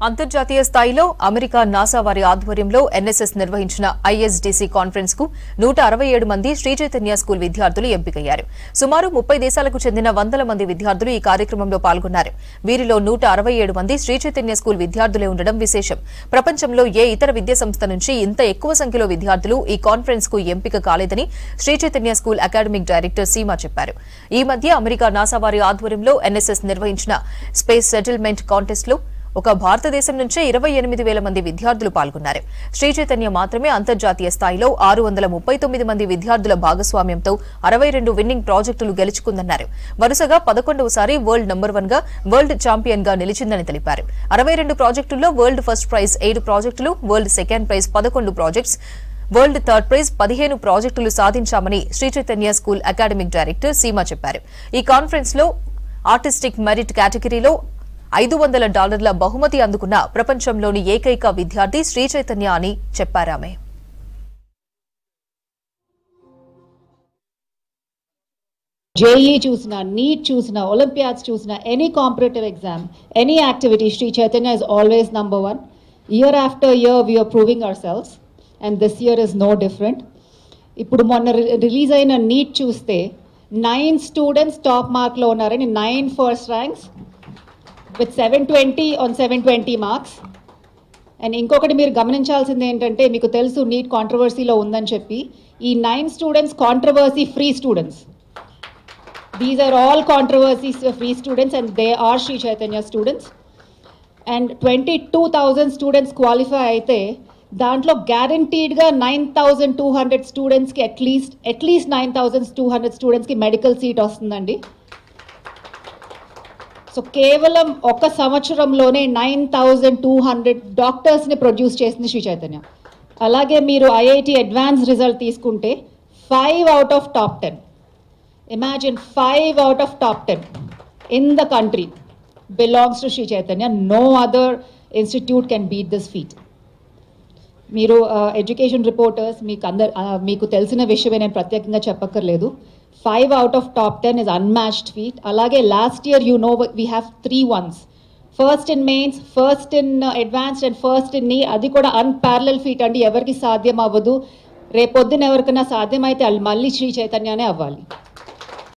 అంతర్జాతీయ స్థాయిలో America NASA వారి ఆధ్వర్యంలో ఎన్ఎస్ఎస్ నిర్వహించిన ఐఎస్డీసీ కాన్ఫరెన్స్ కు 167 మంది శ్రీ చైతన్య స్కూల్ విద్యార్థులు ఎంపికయ్యారు. సుమారు 30 దేశాలకు చెందిన వందల మంది విద్యార్థులు ఈ కార్యక్రమంలో పాల్గొన్నారు. వీరిలో 167 మంది శ్రీ చైతన్య స్కూల్ విద్యార్థులే ఉండడం విశేషం. ప్రపంచంలో ఏ ఇతర విద్యా సంస్థ నుంచి ఇంత ఎక్కువ సంఖ్యలో విద్యార్థులు ఈ కాన్ఫరెన్స్ కు ఎంపిక కాలేదని Sri Chaitanya school academic director Seema చెప్పారు. ఈ మధ్య అమెరికా నాసా వారి ఆధ్వర్యంలో ఎన్ఎస్ఎస్ నిర్వహించిన స్పేస్ సెటిల్మెంట్ కాంటెస్ట్ లో ఒక భారతదేశం నుంచే 28,000 మంది విద్యార్థులు పాల్గొన్నారు. శ్రీ చైతన్య మాత్రమే అంతర్జాతీయ స్థాయిలో 639 మంది విద్యార్థుల భాగస్వామ్యంతో 62 విన్నింగ్ ప్రాజెక్టులు గెలుచుకుందన్నారు. వరుసగా 11వసారి వరల్డ్ నంబర్ 1 గా వరల్డ్ ఛాంపియన్ గా నిలిచిందని తెలిపారు. 62 ప్రాజెక్టుల్లో వరల్డ్ ఫస్ట్ ప్రైజ్ 7 ప్రాజెక్టులు, world second prize 11 projects, world third prize 15 ప్రాజెక్టులు సాధించామని Sri Chaitanya school academic director Seema చెప్పారు. ఈ కాన్ఫరెన్స్ లో ఆర్టిస్టిక్ మెరిట్ కేటగిరీలో $500 బహుమతి అందుకున్న ప్రపంచంలోని ఏకైక విద్యార్థి శ్రీ చైతన్య అని చెప్పారామె. JEE choosna, NEET choosna, Olympiads choosna, any competitive exam, any activity, Sri Chaitanya is always number 1. Year after year we are proving ourselves and this year is no different. Ippudu monna release ayina NEET chuste 9 students top mark lo unnarani, 9 first ranks with 720 on 720 marks. And ఇంకొకటి మీరు గమనించాల్సింది ఏంటంటే, మీకు తెలుసు neat కాంట్రవర్సీలో ఉందని చెప్పి, ఈ 9 students controversy free students. These are all controversy free students and they are Sri Chaitanya students. And 22,000 students qualify అయితే దాంట్లో గ్యారంటీడ్గా 9,200 స్టూడెంట్స్కి అట్లీస్ట్ 9,200 స్టూడెంట్స్కి మెడికల్ సీట్ వస్తుందండి. సో కేవలం ఒక సంవత్సరంలోనే 9,200 డాక్టర్స్ని ప్రొడ్యూస్ చేసింది శ్రీ చైతన్య. అలాగే మీరు ఐఐటి అడ్వాన్స్ రిజల్ట్ తీసుకుంటే 5 out of top 10. Imagine 5 out of top 10 in the country belongs to Sri Chaitanya. No other institute can beat this feat. మీరు ఎడ్యుకేషన్ రిపోర్టర్స్, మీకు తెలిసిన విషయమే, నేను ప్రత్యేకంగా చెప్పక్కర్లేదు. 5 out of top 10 is unmatched feat. Alage last year, you know, we have 3 ones. First in mains, first in advanced and first in NEET. Adi kuda unparalleled feat andi. Evarki sadhyam avvadu. Repoddina evarkana sadhyam aithe malli Sri Chaitanyane avvali.